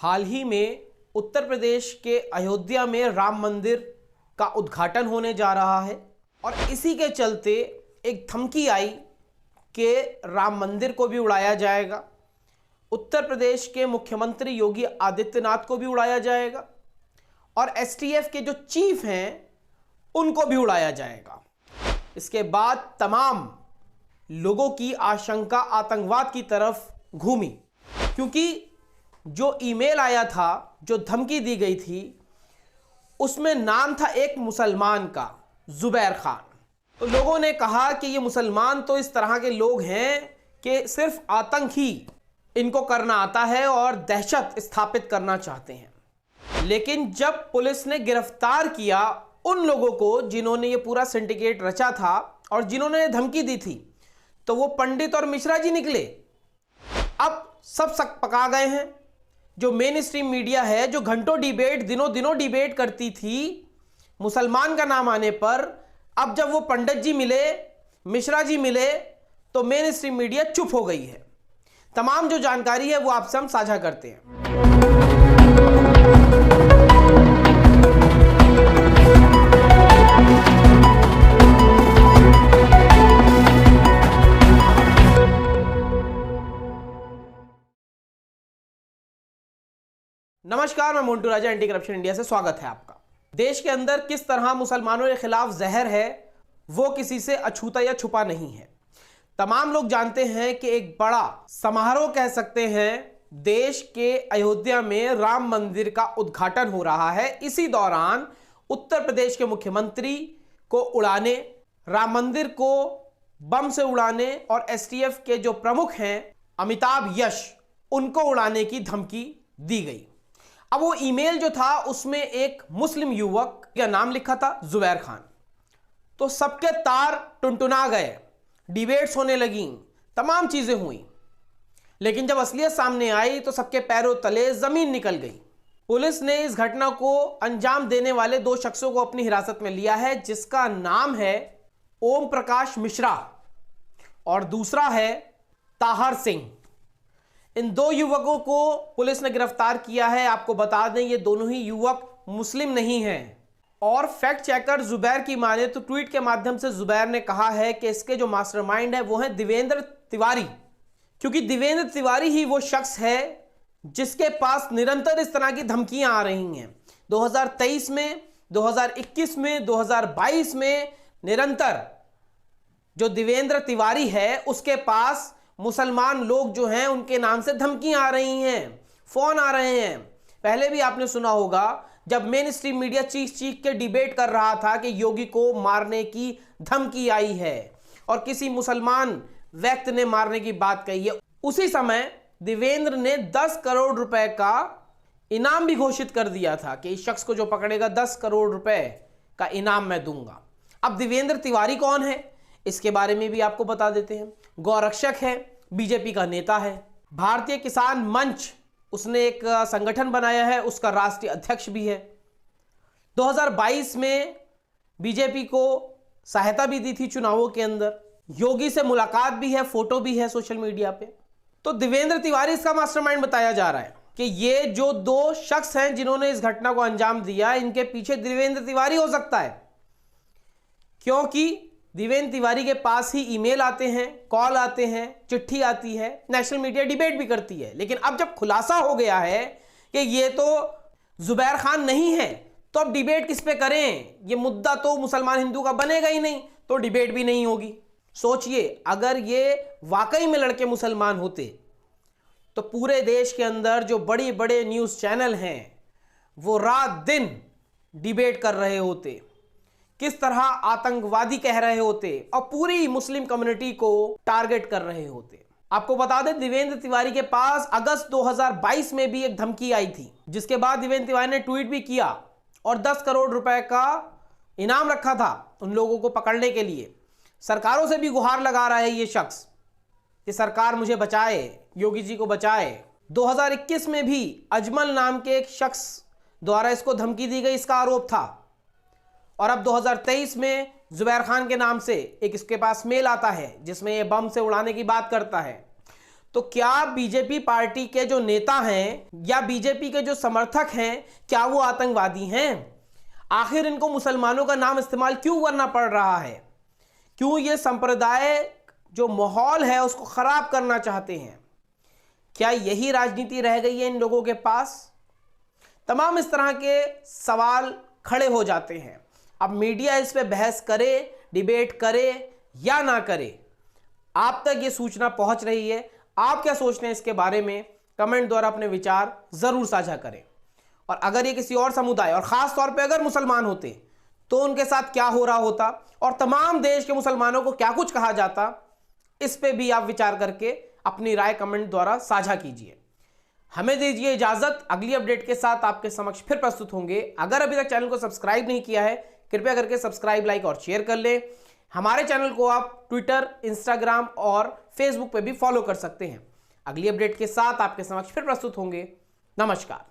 हाल ही में उत्तर प्रदेश के अयोध्या में राम मंदिर का उद्घाटन होने जा रहा है और इसी के चलते एक धमकी आई कि राम मंदिर को भी उड़ाया जाएगा, उत्तर प्रदेश के मुख्यमंत्री योगी आदित्यनाथ को भी उड़ाया जाएगा और एसटीएफ के जो चीफ हैं उनको भी उड़ाया जाएगा। इसके बाद तमाम लोगों की आशंका आतंकवाद की तरफ घूमी, क्योंकि जो ईमेल आया था, जो धमकी दी गई थी, उसमें नाम था एक मुसलमान का, जुबैर खान। तो लोगों ने कहा कि ये मुसलमान तो इस तरह के लोग हैं कि सिर्फ आतंक ही इनको करना आता है और दहशत स्थापित करना चाहते हैं। लेकिन जब पुलिस ने गिरफ्तार किया उन लोगों को जिन्होंने ये पूरा सिंडिकेट रचा था और जिन्होंने धमकी दी थी, तो वो पंडित और मिश्रा जी निकले। अब सब शक पका गए हैं। जो मेन स्ट्रीम मीडिया है, जो घंटों डिबेट, दिनों डिबेट करती थी मुसलमान का नाम आने पर, अब जब वो पंडित जी मिले, मिश्रा जी मिले, तो मेन स्ट्रीम मीडिया चुप हो गई है। तमाम जो जानकारी है वो आपसे हम साझा करते हैं। नमस्कार, मैं मोन्टू राजा, एंटी करप्शन इंडिया से स्वागत है आपका। देश के अंदर किस तरह मुसलमानों के खिलाफ जहर है वो किसी से अछूता या छुपा नहीं है। तमाम लोग जानते हैं कि एक बड़ा समारोह कह सकते हैं, देश के अयोध्या में राम मंदिर का उद्घाटन हो रहा है। इसी दौरान उत्तर प्रदेश के मुख्यमंत्री को उड़ाने, राम मंदिर को बम से उड़ाने और एसटीएफ के जो प्रमुख हैं अमिताभ यश, उनको उड़ाने की धमकी दी गई। अब वो ईमेल जो था उसमें एक मुस्लिम युवक का नाम लिखा था, जुबैर खान। तो सबके तार टुनटुना गए, डिबेट्स होने लगी, तमाम चीजें हुई। लेकिन जब असलियत सामने आई तो सबके पैरों तले जमीन निकल गई। पुलिस ने इस घटना को अंजाम देने वाले दो शख्सों को अपनी हिरासत में लिया है, जिसका नाम है ओम प्रकाश मिश्रा और दूसरा है ताहर सिंह। इन दो युवकों को पुलिस ने गिरफ्तार किया है। आपको बता दें, ये दोनों ही युवक मुस्लिम नहीं हैं। और फैक्ट चेकर जुबैर की माने तो ट्वीट के माध्यम से जुबैर ने कहा है कि इसके जो मास्टरमाइंड है वो है देवेंद्र तिवारी, क्योंकि देवेंद्र तिवारी ही वो शख्स है जिसके पास निरंतर इस तरह की धमकियां आ रही हैं। 2023 में, 2021 में, 2022 में निरंतर जो देवेंद्र तिवारी है उसके पास मुसलमान लोग जो हैं उनके नाम से धमकियां आ रही हैं, फोन आ रहे हैं। पहले भी आपने सुना होगा जब मेन स्ट्रीम मीडिया चीख के डिबेट कर रहा था कि योगी को मारने की धमकी आई है और किसी मुसलमान व्यक्ति ने मारने की बात कही है, उसी समय देवेंद्र ने 10 करोड़ रुपए का इनाम भी घोषित कर दिया था कि इस शख्स को जो पकड़ेगा 10 करोड़ रुपए का इनाम मैं दूंगा। अब देवेंद्र तिवारी कौन है इसके बारे में भी आपको बता देते हैं। गौरक्षक है, बीजेपी का नेता है, भारतीय किसान मंच उसने एक संगठन बनाया है, उसका राष्ट्रीय अध्यक्ष भी है। 2022 में बीजेपी को सहायता भी दी थी चुनावों के अंदर। योगी से मुलाकात भी है, फोटो भी है सोशल मीडिया पे। तो देवेंद्र तिवारी इसका मास्टरमाइंड बताया जा रहा है कि ये जो दो शख्स हैं जिन्होंने इस घटना को अंजाम दिया, इनके पीछे देवेंद्र तिवारी हो सकता है, क्योंकि देवेंद्र तिवारी के पास ही ईमेल आते हैं, कॉल आते हैं, चिट्ठी आती है, नेशनल मीडिया डिबेट भी करती है। लेकिन अब जब खुलासा हो गया है कि ये तो जुबैर खान नहीं है, तो अब डिबेट किस पे करें? ये मुद्दा तो मुसलमान हिंदू का बनेगा ही नहीं, तो डिबेट भी नहीं होगी। सोचिए, अगर ये वाकई में लड़के मुसलमान होते तो पूरे देश के अंदर जो बड़े बड़े न्यूज़ चैनल हैं वो रात दिन डिबेट कर रहे होते, किस तरह आतंकवादी कह रहे होते और पूरी मुस्लिम कम्युनिटी को टारगेट कर रहे होते। आपको बता दें, देवेंद्र तिवारी के पास अगस्त 2022 में भी एक धमकी आई थी, जिसके बाद देवेंद्र तिवारी ने ट्वीट भी किया और 10 करोड़ रुपए का इनाम रखा था उन लोगों को पकड़ने के लिए। सरकारों से भी गुहार लगा रहा है ये शख्स कि सरकार मुझे बचाए, योगी जी को बचाए। 2021 में भी अजमल नाम के एक शख्स द्वारा इसको धमकी दी गई, इसका आरोप था। और अब 2023 में जुबैर खान के नाम से एक इसके पास मेल आता है जिसमें ये बम से उड़ाने की बात करता है। तो क्या बीजेपी पार्टी के जो नेता हैं या बीजेपी के जो समर्थक हैं, क्या वो आतंकवादी हैं? आखिर इनको मुसलमानों का नाम इस्तेमाल क्यों करना पड़ रहा है? क्यों ये संप्रदाय जो माहौल है उसको खराब करना चाहते हैं? क्या यही राजनीति रह गई है इन लोगों के पास? तमाम इस तरह के सवाल खड़े हो जाते हैं। अब मीडिया इस पे बहस करे, डिबेट करे या ना करे, आप तक ये सूचना पहुंच रही है। आप क्या सोचते हैं इसके बारे में? कमेंट द्वारा अपने विचार जरूर साझा करें। और अगर ये किसी और समुदाय और खास तौर पे अगर मुसलमान होते तो उनके साथ क्या हो रहा होता और तमाम देश के मुसलमानों को क्या कुछ कहा जाता, इस पे भी आप विचार करके अपनी राय कमेंट द्वारा साझा कीजिए। हमें दीजिए इजाजत, अगली अपडेट के साथ आपके समक्ष फिर प्रस्तुत होंगे। अगर अभी तक चैनल को सब्सक्राइब नहीं किया है, कृपया करके सब्सक्राइब, लाइक और शेयर कर ले। हमारे चैनल को आप ट्विटर, इंस्टाग्राम और फेसबुक पे भी फॉलो कर सकते हैं। अगली अपडेट के साथ आपके समक्ष फिर प्रस्तुत होंगे। नमस्कार।